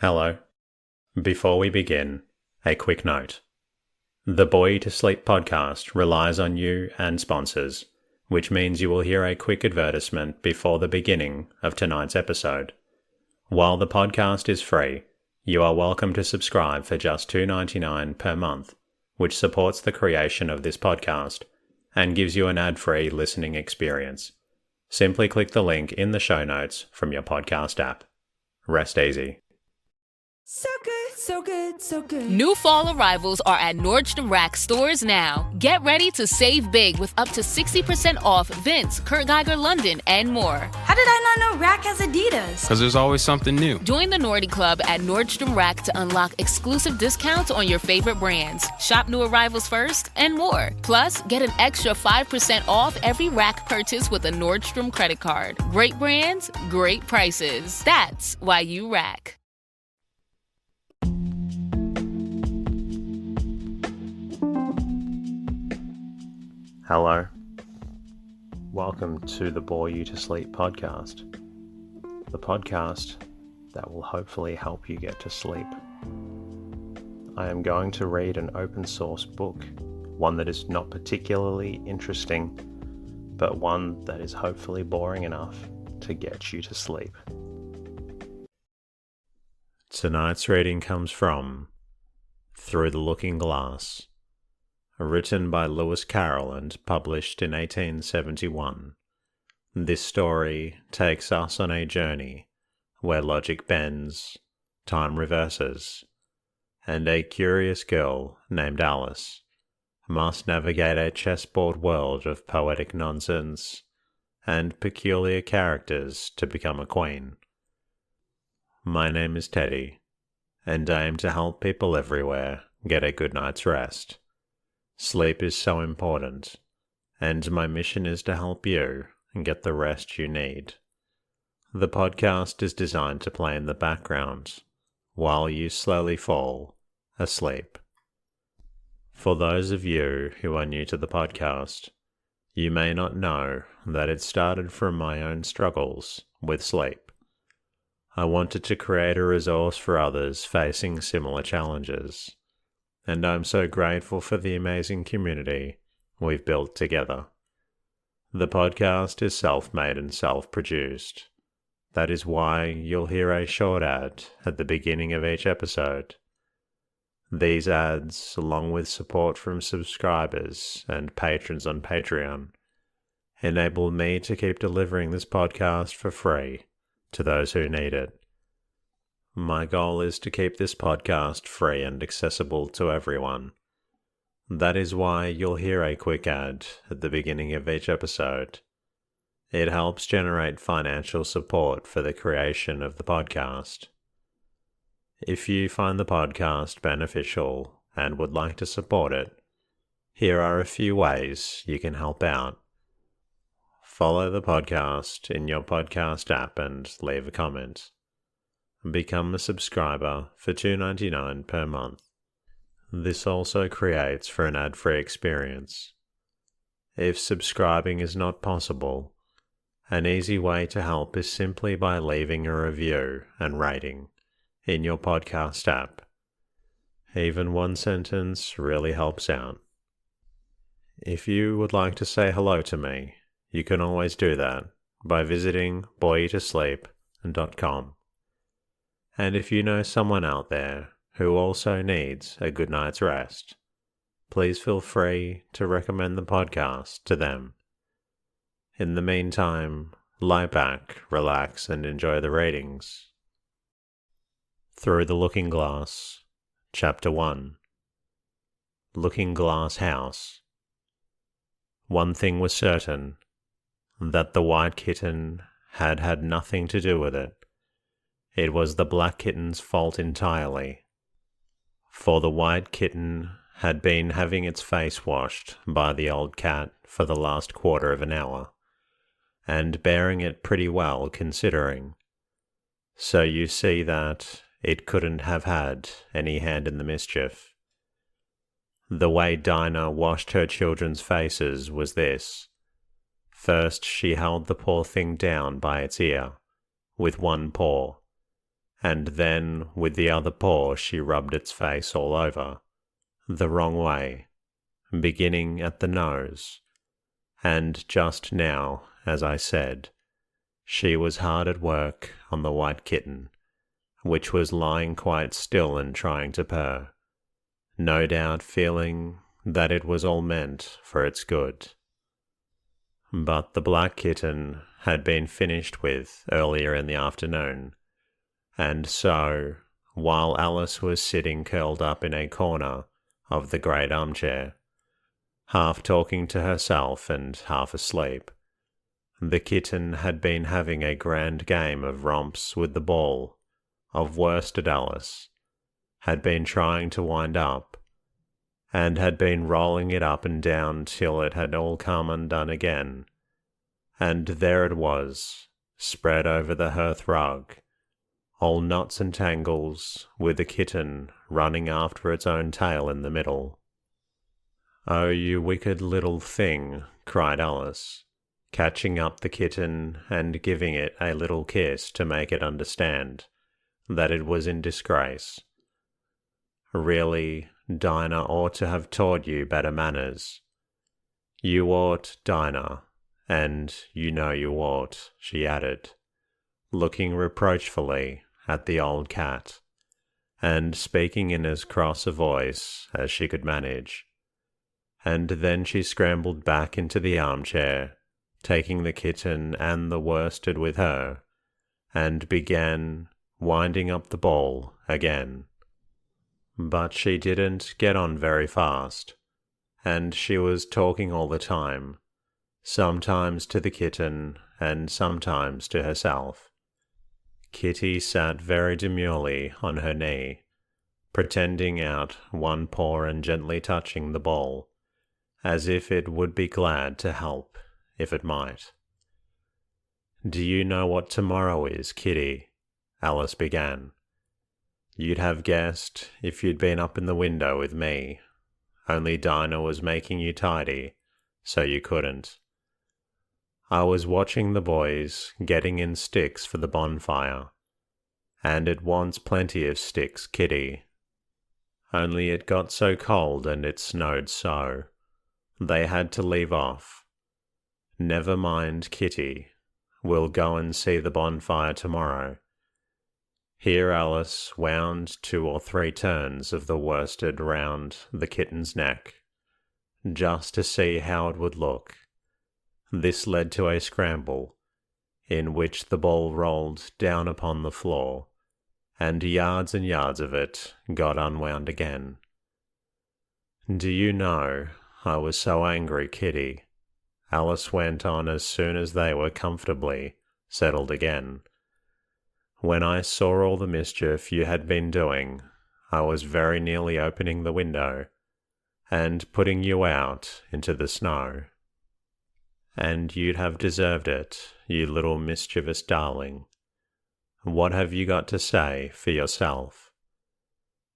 Hello. Before we begin, a quick note. The Boy to Sleep podcast relies on you and sponsors, which means you will hear a quick advertisement before the beginning of tonight's episode. While the podcast is free, you are welcome to subscribe for just $2.99 per month, which supports the creation of this podcast and gives you an ad-free listening experience. Simply click the link in the show notes from your podcast app. Rest easy. So good, so good, so good. New fall arrivals are at Nordstrom Rack stores now. Get ready to save big with up to 60% off Vince, Kurt Geiger London, and more. How did I not know Rack has Adidas? Because there's always something new. Join the Nordy Club at Nordstrom Rack to unlock exclusive discounts on your favorite brands. Shop new arrivals first and more. Plus, get an extra 5% off every Rack purchase with a Nordstrom credit card. Great brands, great prices. That's why you Rack. Hello. Welcome to the Bore You to Sleep podcast. The podcast that will hopefully help you get to sleep. I am going to read an open source book, one that is not particularly interesting, but one that is hopefully boring enough to get you to sleep. Tonight's reading comes from Through the Looking Glass, written by Lewis Carroll and published in 1871. This story takes us on a journey where logic bends, time reverses, and a curious girl named Alice must navigate a chessboard world of poetic nonsense and peculiar characters to become a queen. My name is Teddy, and I aim to help people everywhere get a good night's rest. Sleep is so important, and my mission is to help you get the rest you need. The podcast is designed to play in the background while you slowly fall asleep. For those of you who are new to the podcast, you may not know that it started from my own struggles with sleep. I wanted to create a resource for others facing similar challenges, and I'm so grateful for the amazing community we've built together. The podcast is self-made and self-produced. That is why you'll hear a short ad at the beginning of each episode. These ads, along with support from subscribers and patrons on Patreon, enable me to keep delivering this podcast for free to those who need it. My goal is to keep this podcast free and accessible to everyone. That is why you'll hear a quick ad at the beginning of each episode. It helps generate financial support for the creation of the podcast. If you find the podcast beneficial and would like to support it, here are a few ways you can help out. Follow the podcast in your podcast app and leave a comment. Become a subscriber for $2.99 per month. This also creates for an ad-free experience. If subscribing is not possible, an easy way to help is simply by leaving a review and rating in your podcast app. Even one sentence really helps out. If you would like to say hello to me, you can always do that by visiting boytosleep.com. And if you know someone out there who also needs a good night's rest, please feel free to recommend the podcast to them. In the meantime, lie back, relax, and enjoy the readings. Through the Looking Glass, Chapter 1. Looking Glass House. One thing was certain, that the white kitten had had nothing to do with it. It was the black kitten's fault entirely, for the white kitten had been having its face washed by the old cat for the last quarter of an hour, and bearing it pretty well considering. So you see that it couldn't have had any hand in the mischief. The way Dinah washed her children's faces was this. First she held the poor thing down by its ear, with one paw, and then with the other paw she rubbed its face all over, the wrong way, beginning at the nose. And just now, as I said, she was hard at work on the white kitten, which was lying quite still and trying to purr, no doubt feeling that it was all meant for its good. But the black kitten had been finished with earlier in the afternoon, and so, while Alice was sitting curled up in a corner of the great armchair, half talking to herself and half asleep, the kitten had been having a grand game of romps with the ball of worsted Alice, had been trying to wind up, and had been rolling it up and down till it had all come undone again, and there it was, spread over the hearth rug, all knots and tangles, with the kitten running after its own tail in the middle. "Oh, you wicked little thing," cried Alice, catching up the kitten and giving it a little kiss to make it understand that it was in disgrace. "Really, Dinah ought to have taught you better manners. You ought, Dinah, and you know you ought," she added, looking reproachfully at the old cat, and speaking in as cross a voice as she could manage. And then she scrambled back into the armchair, taking the kitten and the worsted with her, and began winding up the ball again. But she didn't get on very fast, and she was talking all the time, sometimes to the kitten and sometimes to herself. Kitty sat very demurely on her knee, pretending out one paw and gently touching the ball, as if it would be glad to help if it might. "Do you know what tomorrow is, Kitty?" Alice began. "You'd have guessed if you'd been up in the window with me, only Dinah was making you tidy, so you couldn't. I was watching the boys getting in sticks for the bonfire, and it wants plenty of sticks, Kitty. Only it got so cold and it snowed so, they had to leave off. Never mind, Kitty, we'll go and see the bonfire tomorrow." Here Alice wound 2 or 3 turns of the worsted round the kitten's neck, just to see how it would look. This led to a scramble, in which the ball rolled down upon the floor, and yards of it got unwound again. "Do you know, I was so angry, Kitty," Alice went on as soon as they were comfortably settled again. "When I saw all the mischief you had been doing, I was very nearly opening the window and putting you out into the snow. And you'd have deserved it, you little mischievous darling. What have you got to say for yourself?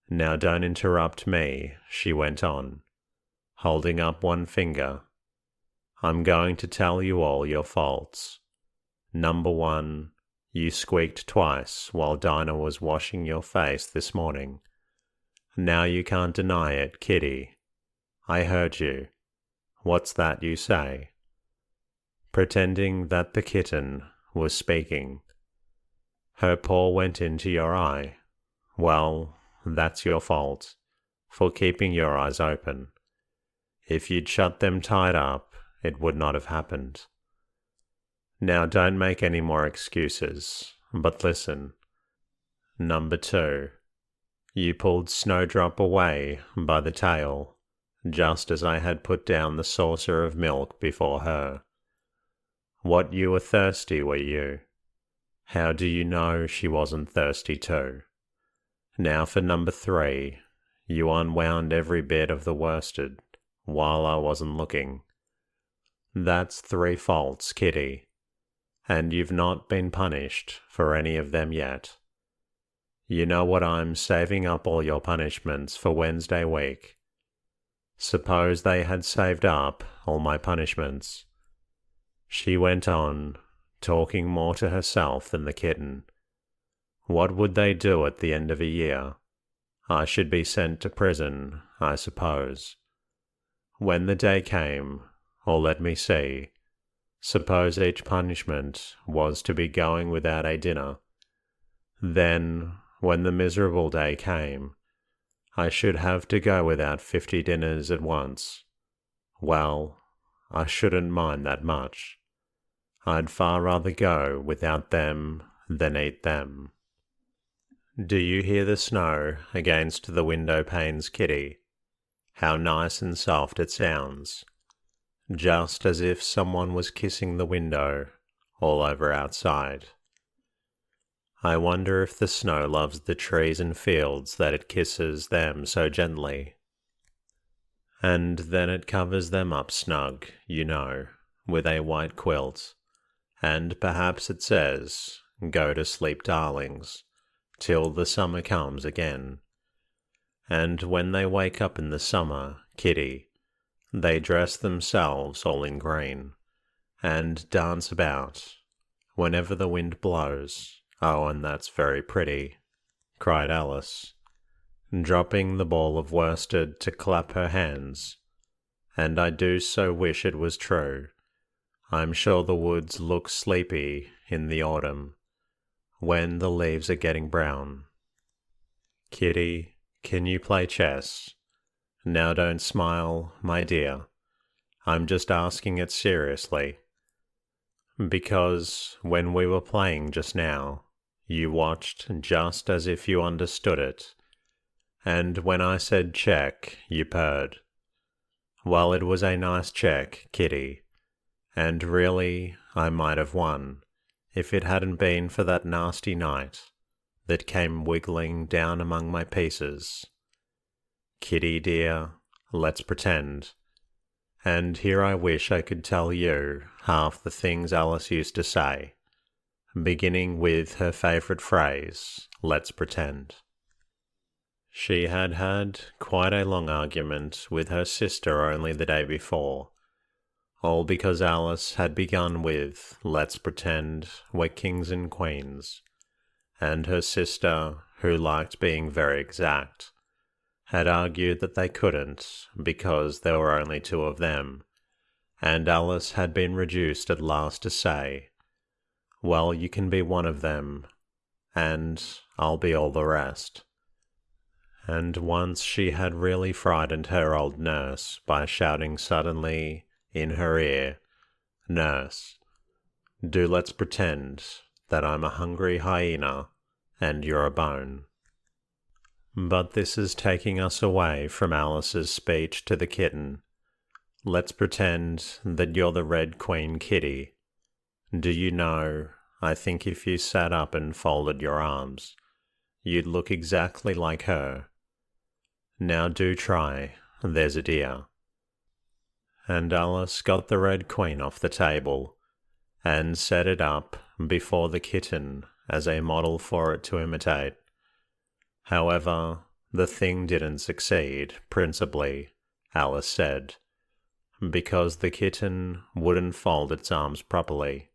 Now don't interrupt me," she went on, holding up one finger. "I'm going to tell you all your faults. Number 1, you squeaked twice while Dinah was washing your face this morning. Now you can't deny it, Kitty. I heard you. What's that you say?" Pretending that the kitten was speaking. "Her paw went into your eye. Well, that's your fault, for keeping your eyes open. If you'd shut them tight up, it would not have happened. Now don't make any more excuses, but listen. Number 2, you pulled Snowdrop away by the tail, just as I had put down the saucer of milk before her. What, you were thirsty, were you? How do you know she wasn't thirsty too? Now for number 3, you unwound every bit of the worsted while I wasn't looking. That's 3 faults, Kitty, and you've not been punished for any of them yet. You know what, I'm saving up all your punishments for Wednesday week. Suppose they had saved up all my punishments," she went on, talking more to herself than the kitten. What would they do at the end of a year? I should be sent to prison, I suppose. When the day came, or let me see, suppose each punishment was to be going without a dinner. Then, when the miserable day came, I should have to go without 50 dinners at once. Well, I shouldn't mind that much. I'd far rather go without them than eat them. Do you hear the snow against the window panes, Kitty? How nice and soft it sounds, just as if someone was kissing the window all over outside. I wonder if the snow loves the trees and fields that it kisses them so gently. And then it covers them up snug, you know, with a white quilt, and perhaps it says, "Go to sleep, darlings, till the summer comes again." And when they wake up in the summer, Kitty, they dress themselves all in green, and dance about, whenever the wind blows. Oh, and that's very pretty, cried Alice, dropping the ball of worsted to clap her hands. And I do so wish it was true. I'm sure the woods look sleepy in the autumn, when the leaves are getting brown. Kitty, can you play chess? Now don't smile, my dear. I'm just asking it seriously. Because when we were playing just now, you watched just as if you understood it, and when I said check, you purred. Well, it was a nice check, Kitty, and really I might have won, if it hadn't been for that nasty knight that came wiggling down among my pieces. Kitty dear, let's pretend. And here I wish I could tell you half the things Alice used to say, beginning with her favourite phrase, let's pretend. She had had quite a long argument with her sister only the day before, all because Alice had begun with, let's pretend we're kings and queens, and her sister, who liked being very exact, had argued that they couldn't because there were only two of them, and Alice had been reduced at last to say, well, you can be one of them, and I'll be all the rest. And once she had really frightened her old nurse by shouting suddenly in her ear, "Nurse, do let's pretend that I'm a hungry hyena and you're a bone." But this is taking us away from Alice's speech to the kitten. Let's pretend that you're the Red Queen, Kitty. Do you know, I think if you sat up and folded your arms, you'd look exactly like her. Now do try, there's a dear. And Alice got the Red Queen off the table, and set it up before the kitten as a model for it to imitate. However, the thing didn't succeed, principally, Alice said, because the kitten wouldn't fold its arms properly.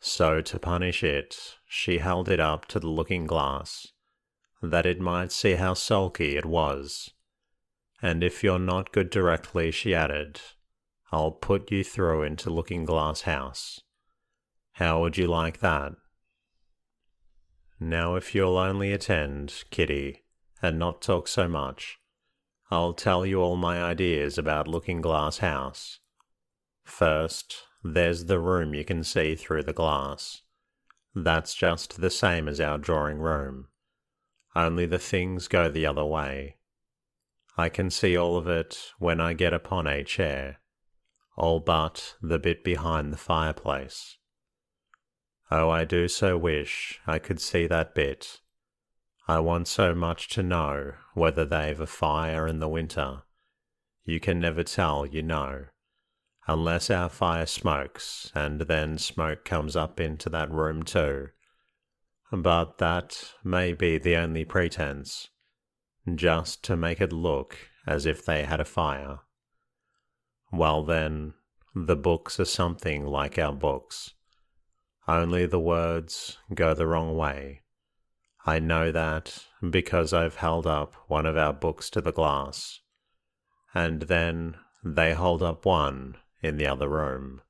So to punish it, she held it up to the looking-glass, that it might see how sulky it was. And if you're not good directly, she added, I'll put you through into Looking-Glass House. How would you like that? Now if you'll only attend, Kitty, and not talk so much, I'll tell you all my ideas about Looking-Glass House. First, there's the room you can see through the glass. That's just the same as our drawing room, only the things go the other way. I can see all of it when I get upon a chair, all but the bit behind the fireplace. Oh, I do so wish I could see that bit. I want so much to know whether they've a fire in the winter. You can never tell, you know, unless our fire smokes, and then smoke comes up into that room too. But that may be the only pretense, just to make it look as if they had a fire. Well then, the books are something like our books, only the words go the wrong way, I know that because I've held up one of our books to the glass, and then they hold up one in the other room.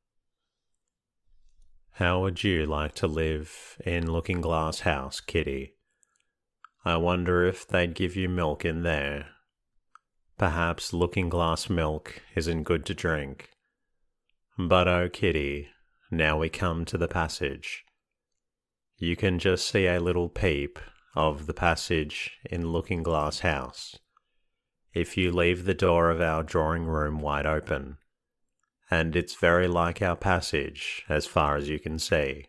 How would you like to live in Looking Glass House, Kitty? I wonder if they'd give you milk in there. Perhaps Looking Glass milk isn't good to drink. But oh, Kitty, now we come to the passage. You can just see a little peep of the passage in Looking Glass House if you leave the door of our drawing room wide open, and it's very like our passage as far as you can see,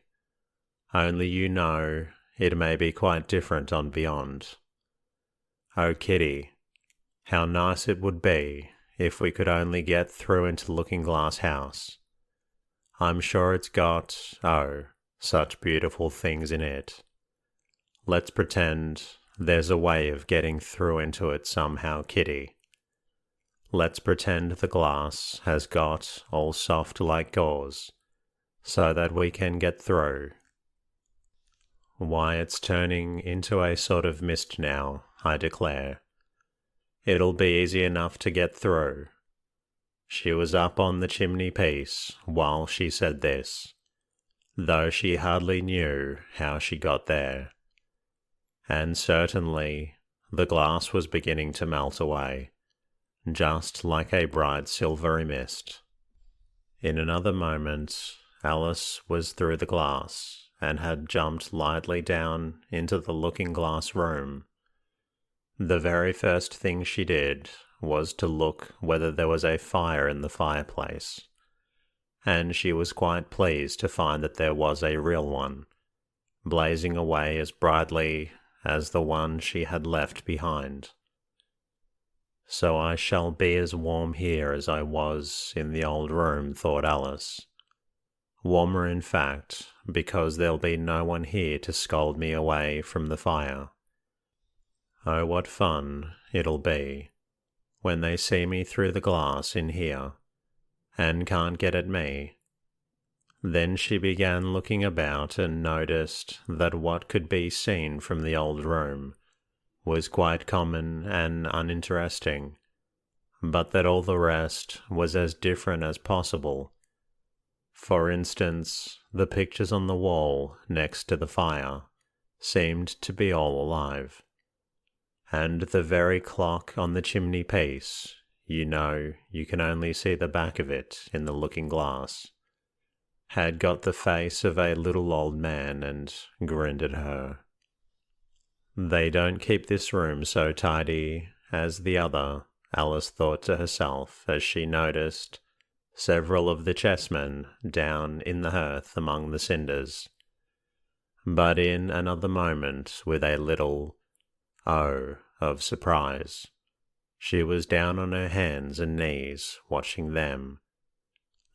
only you know it may be quite different on beyond. Oh, Kitty, how nice it would be if we could only get through into Looking Glass House. I'm sure it's got, oh, such beautiful things in it. Let's pretend there's a way of getting through into it somehow, Kitty. Let's pretend the glass has got all soft like gauze, so that we can get through. Why, it's turning into a sort of mist now, I declare. It'll be easy enough to get through. She was up on the chimney piece while she said this, though she hardly knew how she got there. And certainly the glass was beginning to melt away, just like a bright silvery mist. In another moment, Alice was through the glass and had jumped lightly down into the looking glass room. The very first thing she did was to look whether there was a fire in the fireplace, and she was quite pleased to find that there was a real one, blazing away as brightly as the one she had left behind. So I shall be as warm here as I was in the old room, thought Alice. Warmer, in fact, because there'll be no one here to scold me away from the fire. Oh, what fun it'll be when they see me through the glass in here, and can't get at me. Then she began looking about and noticed that what could be seen from the old room was quite common and uninteresting, but that all the rest was as different as possible. For instance, the pictures on the wall next to the fire seemed to be all alive, and the very clock on the chimney piece, you know you can only see the back of it in the looking glass, had got the face of a little old man and grinned at her. They don't keep this room so tidy as the other, Alice thought to herself as she noticed several of the chessmen down in the hearth among the cinders. But in another moment, with a little "oh" of surprise, she was down on her hands and knees watching them.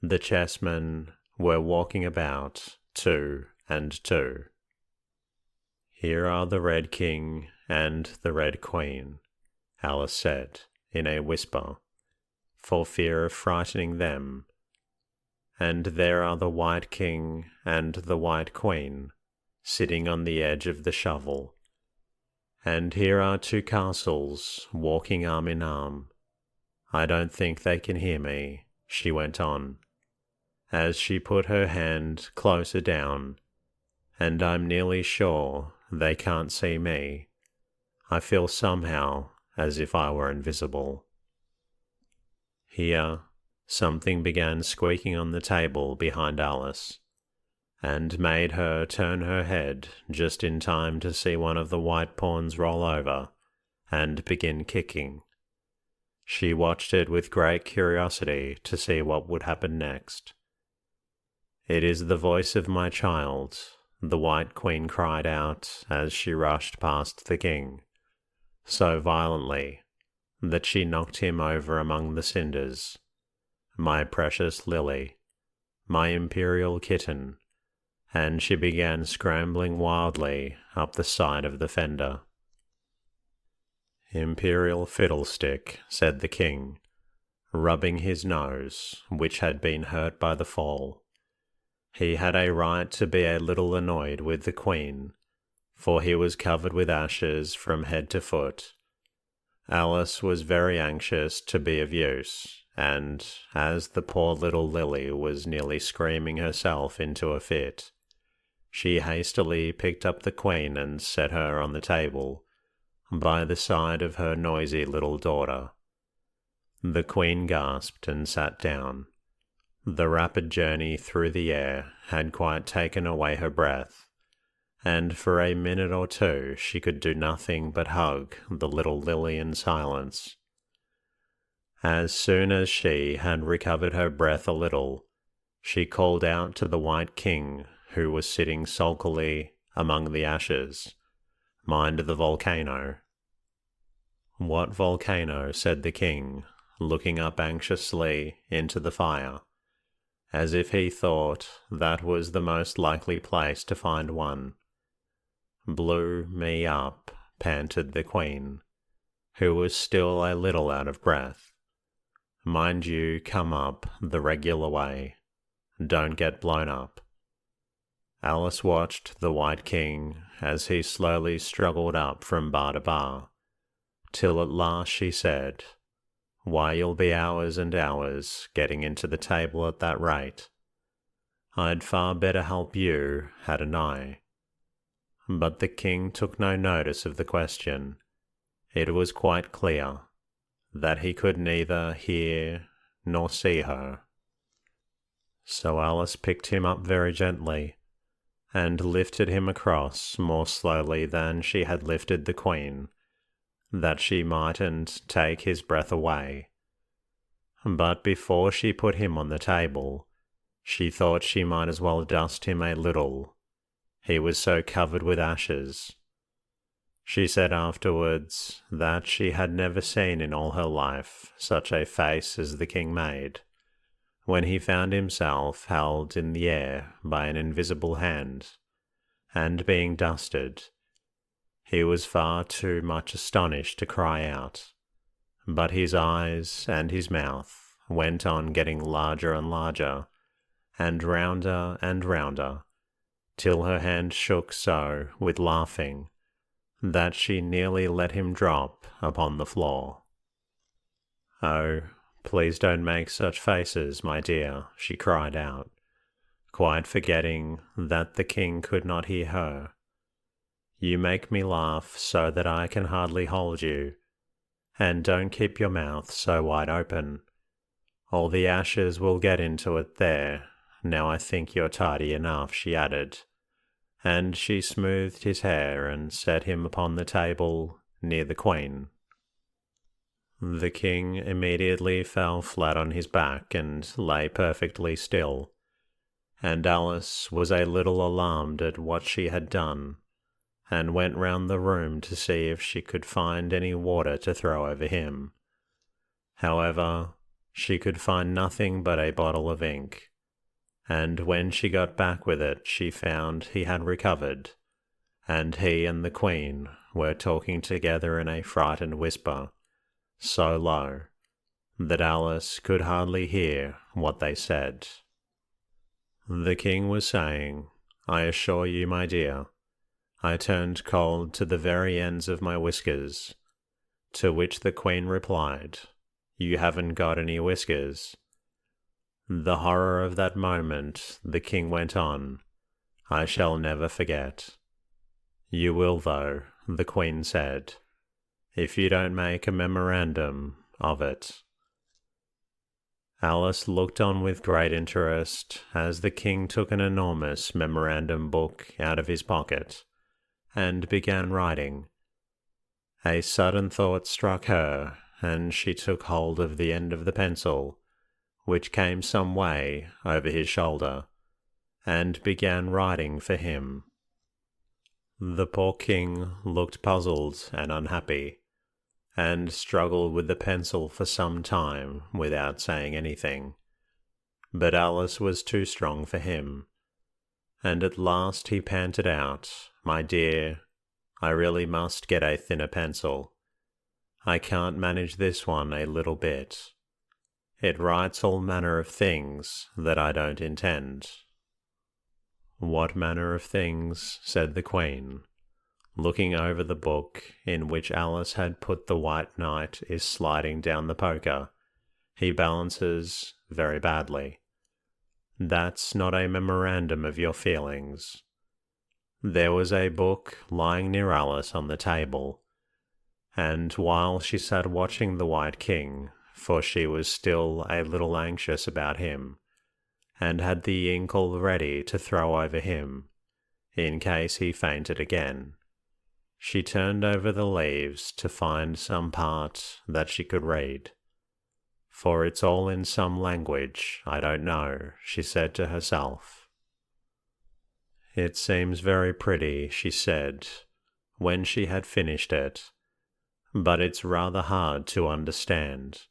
The chessmen were walking about two and two. "Here are the Red King and the Red Queen," Alice said in a whisper, for fear of frightening them. "And there are the White King and the White Queen, sitting on the edge of the shovel. And here are two castles walking arm in arm. I don't think they can hear me," she went on, as she put her hand closer down, "and I'm nearly sure they can't see me. I feel somehow as if I were invisible." Here, something began squeaking on the table behind Alice, and made her turn her head just in time to see one of the white pawns roll over and begin kicking. She watched it with great curiosity to see what would happen next. "It is the voice of my child," the White Queen cried out as she rushed past the king, so violently that she knocked him over among the cinders. "My precious Lily, my imperial kitten," and she began scrambling wildly up the side of the fender. "Imperial fiddlestick," said the king, rubbing his nose, which had been hurt by the fall. He had a right to be a little annoyed with the queen, for he was covered with ashes from head to foot. Alice was very anxious to be of use, and, as the poor little Lily was nearly screaming herself into a fit, she hastily picked up the Queen and set her on the table, by the side of her noisy little daughter. The Queen gasped and sat down. The rapid journey through the air had quite taken away her breath, and for a minute or two she could do nothing but hug the little Lily in silence. As soon as she had recovered her breath a little, she called out to the White King, who was sitting sulkily among the ashes, "Mind the volcano." "What volcano?" said the king, looking up anxiously into the fire, as if he thought that was the most likely place to find one. "Blew me up," panted the Queen, who was still a little out of breath. "Mind you come up the regular way. Don't get blown up." Alice watched the White King as he slowly struggled up from bar to bar, till at last she said, "Why, you'll be hours and hours getting into the table at that rate. I'd far better help you, hadn't I?" But the king took no notice of the question. It was quite clear that he could neither hear nor see her. So Alice picked him up very gently, and lifted him across more slowly than she had lifted the Queen, that she mightn't take his breath away. But before she put him on the table, she thought she might as well dust him a little. He was so covered with ashes. She said afterwards that she had never seen in all her life such a face as the king made, when he found himself held in the air by an invisible hand, and being dusted. He was far too much astonished to cry out, but his eyes and his mouth went on getting larger and larger, and rounder, till her hand shook so with laughing that she nearly let him drop upon the floor. "Oh, please don't make such faces, my dear," she cried out, quite forgetting that the king could not hear her. "You make me laugh so that I can hardly hold you, and don't keep your mouth so wide open. All the ashes will get into it there. Now I think you're tidy enough," she added, and she smoothed his hair and set him upon the table near the Queen. The king immediately fell flat on his back and lay perfectly still, and Alice was a little alarmed at what she had done, and went round the room to see if she could find any water to throw over him. However, she could find nothing but a bottle of ink, and when she got back with it she found he had recovered, and he and the Queen were talking together in a frightened whisper, so low that Alice could hardly hear what they said. The king was saying, "I assure you, my dear, I turned cold to the very ends of my whiskers," to which the Queen replied, "You haven't got any whiskers." The horror of that moment, the king went on, I shall never forget. "You will, though," the Queen said, "if you don't make a memorandum of it." Alice looked on with great interest as the king took an enormous memorandum book out of his pocket and began writing. A sudden thought struck her, and she took hold of the end of the pencil, which came some way over his shoulder, and began writing for him. The poor king looked puzzled and unhappy, and struggled with the pencil for some time without saying anything. But Alice was too strong for him, and at last he panted out, "My dear, I really must get a thinner pencil. I can't manage this one a little bit. It writes all manner of things that I don't intend." "What manner of things?" said the Queen, looking over the book in which Alice had put the white knight is sliding down the poker. He balances very badly. That's not a memorandum of your feelings. There was a book lying near Alice on the table, and while she sat watching the White King, for she was still a little anxious about him, and had the ink all ready to throw over him, in case he fainted again, she turned over the leaves to find some part that she could read. For it's all in some language I don't know, she said to herself. It seems very pretty, she said, when she had finished it, but it's rather hard to understand.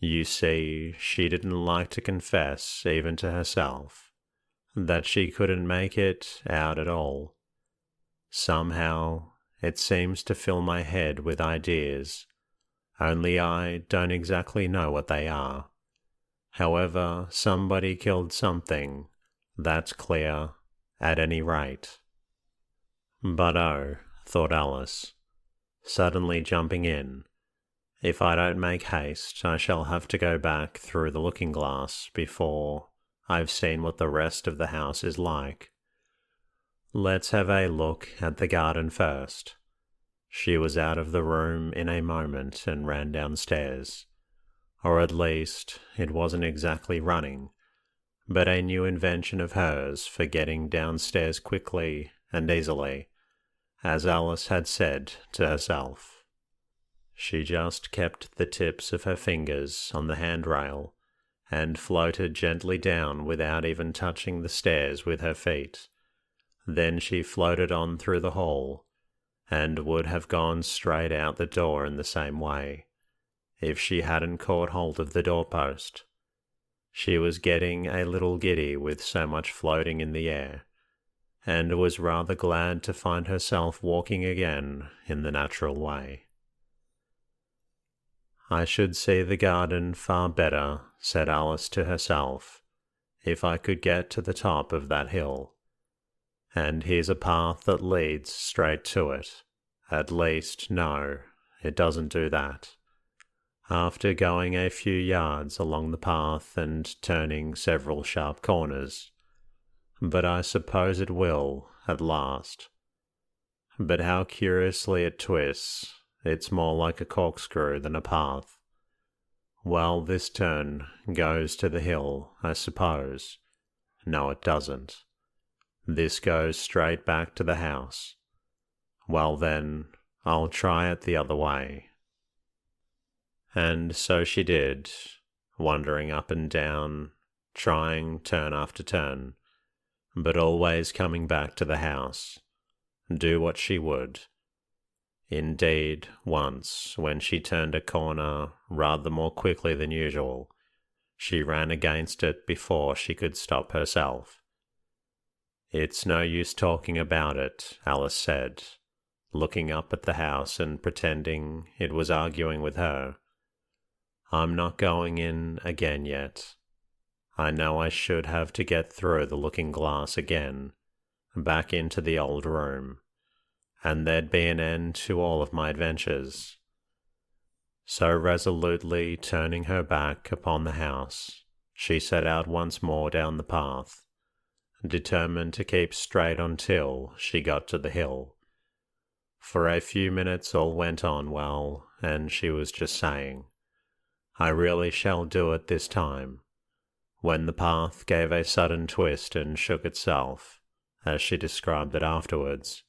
You see, she didn't like to confess, even to herself, that she couldn't make it out at all. Somehow, it seems to fill my head with ideas, only I don't exactly know what they are. However, somebody killed something, that's clear, at any rate. But oh, thought Alice, suddenly jumping in, if I don't make haste, I shall have to go back through the looking-glass before I've seen what the rest of the house is like. Let's have a look at the garden first. She was out of the room in a moment and ran downstairs. Or at least, it wasn't exactly running, but a new invention of hers for getting downstairs quickly and easily, as Alice had said to herself. She just kept the tips of her fingers on the handrail and floated gently down without even touching the stairs with her feet. Then she floated on through the hall, and would have gone straight out the door in the same way, if she hadn't caught hold of the doorpost. She was getting a little giddy with so much floating in the air, and was rather glad to find herself walking again in the natural way. I should see the garden far better, said Alice to herself, if I could get to the top of that hill. And here's a path that leads straight to it. At least, no, it doesn't do that. After going a few yards along the path and turning several sharp corners. But I suppose it will, at last. But how curiously it twists. It's more like a corkscrew than a path. Well, this turn goes to the hill, I suppose. No, it doesn't. This goes straight back to the house. Well then, I'll try it the other way. And so she did, wandering up and down, trying turn after turn, but always coming back to the house, do what she would. Indeed, once, when she turned a corner rather more quickly than usual, she ran against it before she could stop herself. It's no use talking about it, Alice said, looking up at the house and pretending it was arguing with her. I'm not going in again yet. I know I should have to get through the looking-glass again, back into the old room, and there'd be an end to all of my adventures. So resolutely turning her back upon the house, she set out once more down the path, determined to keep straight until she got to the hill. For a few minutes all went on well, and she was just saying, I really shall do it this time, when the path gave a sudden twist and shook itself, as she described it afterwards,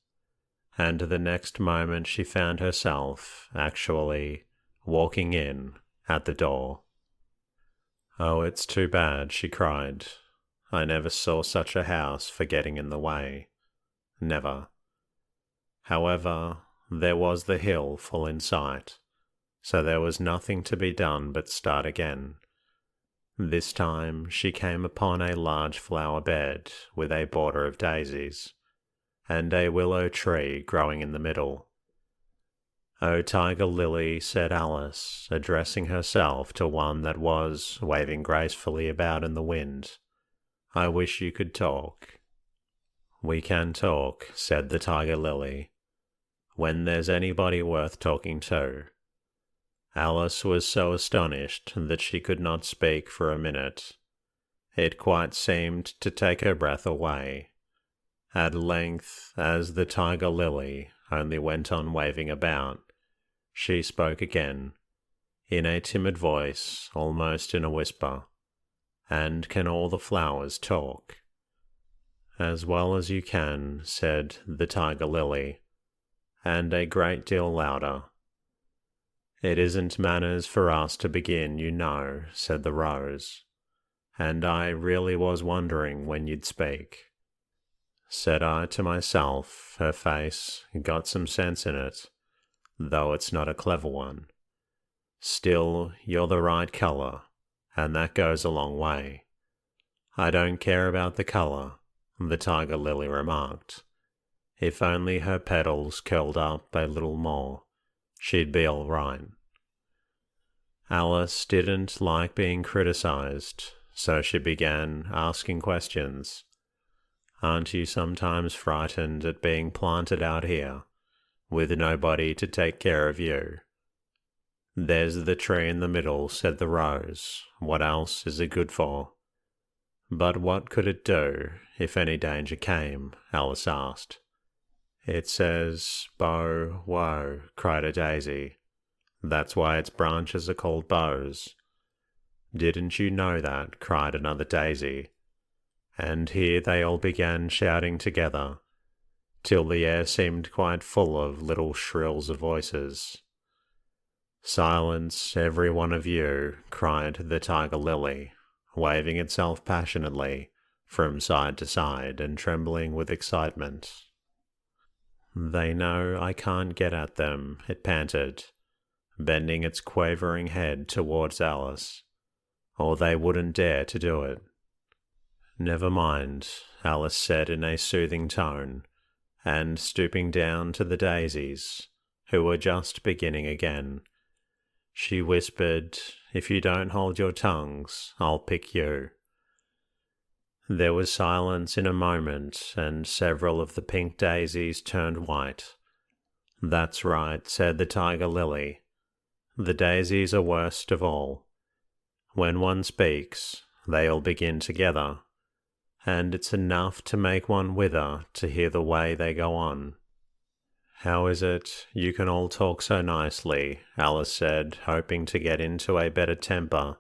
and the next moment she found herself, actually, walking in at the door. Oh, it's too bad, she cried. I never saw such a house for getting in the way. Never. However, there was the hill full in sight, so there was nothing to be done but start again. This time she came upon a large flower bed with a border of daisies, and a willow tree growing in the middle. "Oh, tiger lily," said Alice, addressing herself to one that was waving gracefully about in the wind, "I wish you could talk." "We can talk," said the tiger lily, when there's anybody worth talking to. Alice was so astonished that she could not speak for a minute. It quite seemed to take her breath away. At length, as the tiger lily only went on waving about, she spoke again, in a timid voice, almost in a whisper. "And can all the flowers talk?" "As well as you can," said the tiger lily, and a great deal louder. "It isn't manners for us to begin, you know," said the rose, "and I really was wondering when you'd speak." Said I to myself, her face got some sense in it, though it's not a clever one. Still, you're the right colour, and that goes a long way. "I don't care about the colour," the tiger lily remarked. "If only her petals curled up a little more, she'd be all right." Alice didn't like being criticised, so she began asking questions. "Aren't you sometimes frightened at being planted out here, with nobody to take care of you?" "There's the tree in the middle," said the rose. "What else is it good for?" "But what could it do, if any danger came?" Alice asked. "It says, bow, woe," cried a daisy. "That's why its branches are called bows." "Didn't you know that?" cried another daisy. And here they all began shouting together, till the air seemed quite full of little shrills of voices. "Silence, every one of you," cried the tiger lily, waving itself passionately from side to side and trembling with excitement. "They know I can't get at them," it panted, bending its quavering head towards Alice, "or they wouldn't dare to do it." "Never mind," Alice said in a soothing tone, and stooping down to the daisies, who were just beginning again, she whispered, "If you don't hold your tongues, I'll pick you." There was silence in a moment, and several of the pink daisies turned white. "That's right," said the tiger lily. "The daisies are worst of all. When one speaks, they all begin together, and it's enough to make one wither to hear the way they go on." "How is it you can all talk so nicely?" Alice said, hoping to get into a better temper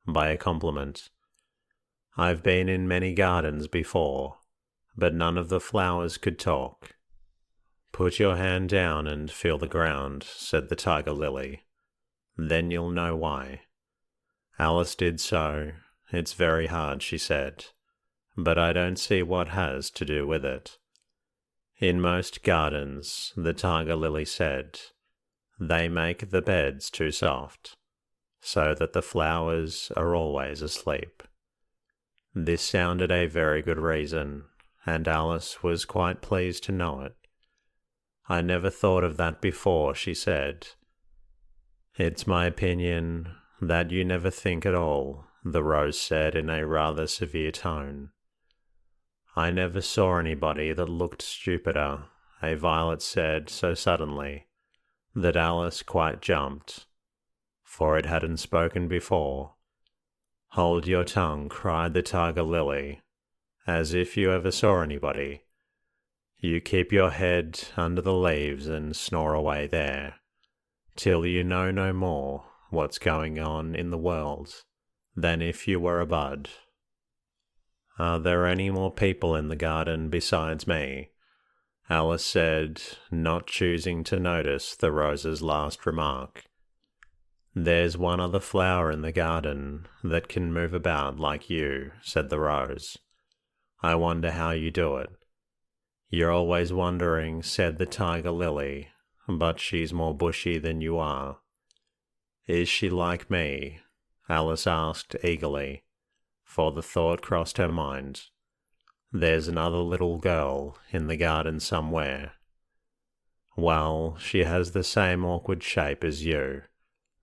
by a compliment. "I've been in many gardens before, but none of the flowers could talk." "Put your hand down and feel the ground," said the tiger lily. "Then you'll know why." Alice did so. "It's very hard," she said, "but I don't see what has to do with it." "In most gardens," the tiger lily said, "they make the beds too soft, so that the flowers are always asleep." This sounded a very good reason, and Alice was quite pleased to know it. "I never thought of that before," she said. "It's my opinion that you never think at all," the rose said in a rather severe tone. "I never saw anybody that looked stupider," a violet said so suddenly that Alice quite jumped, for it hadn't spoken before. "Hold your tongue," cried the tiger lily, "as if you ever saw anybody. You keep your head under the leaves and snore away there, till you know no more what's going on in the world than if you were a bud." "Are there any more people in the garden besides me?" Alice said, not choosing to notice the rose's last remark. "There's one other flower in the garden that can move about like you," said the rose. "I wonder how you do it." "You're always wondering," said the tiger lily, "but she's more bushy than you are." "Is she like me?" Alice asked eagerly, for the thought crossed her mind. "There's another little girl in the garden somewhere." "Well, she has the same awkward shape as you,"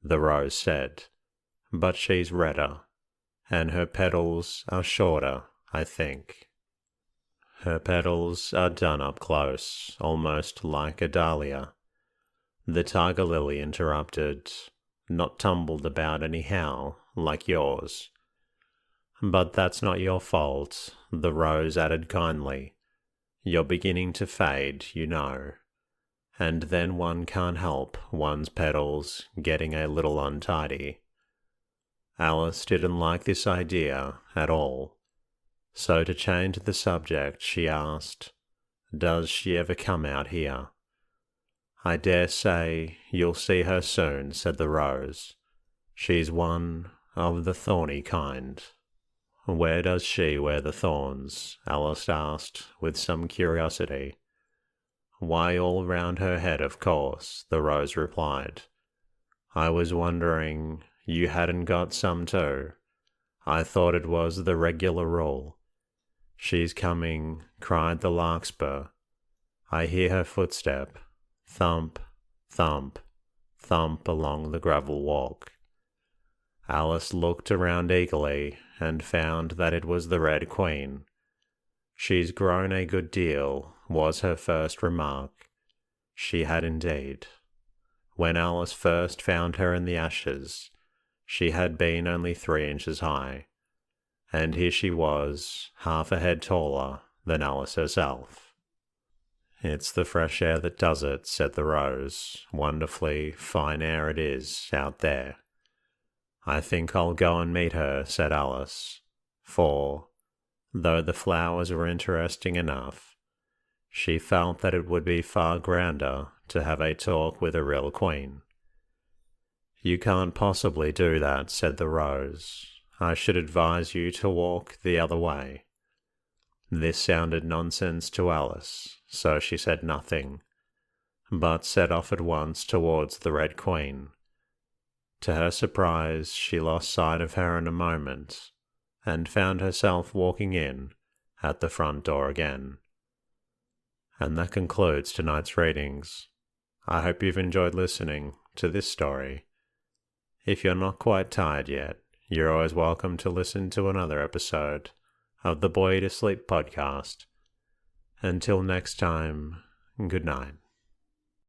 the rose said, "but she's redder, and her petals are shorter, I think." Her petals are done up close, almost like a dahlia. The tiger lily interrupted. Not tumbled about anyhow, like yours. But that's not your fault, the rose added kindly. You're beginning to fade, you know. And then one can't help one's petals getting a little untidy. Alice didn't like this idea at all. So to change the subject, she asked, "Does she ever come out here?" "I dare say you'll see her soon," said the rose. "She's one of the thorny kind." "Where does she wear the thorns?" Alice asked with some curiosity. "Why, all round her head, of course," the rose replied. "I was wondering you hadn't got some too. I thought it was the regular rule." "She's coming," cried the larkspur. "I hear her footstep. Thump, thump, thump along the gravel walk." Alice looked around eagerly and found that it was the Red Queen. "She's grown a good deal," was her first remark. She had indeed. When Alice first found her in the ashes, she had been only 3 inches high, and here she was, half a head taller than Alice herself. "It's the fresh air that does it," said the rose. "Wonderfully fine air it is out there." "I think I'll go and meet her," said Alice, for, though the flowers were interesting enough, she felt that it would be far grander to have a talk with a real queen. "You can't possibly do that," said the rose. "I should advise you to walk the other way." This sounded nonsense to Alice, so she said nothing, but set off at once towards the Red Queen. To her surprise, she lost sight of her in a moment, and found herself walking in at the front door again. And that concludes tonight's readings. I hope you've enjoyed listening to this story. If you're not quite tired yet, you're always welcome to listen to another episode of the Boy to Sleep podcast. Until next time, good night.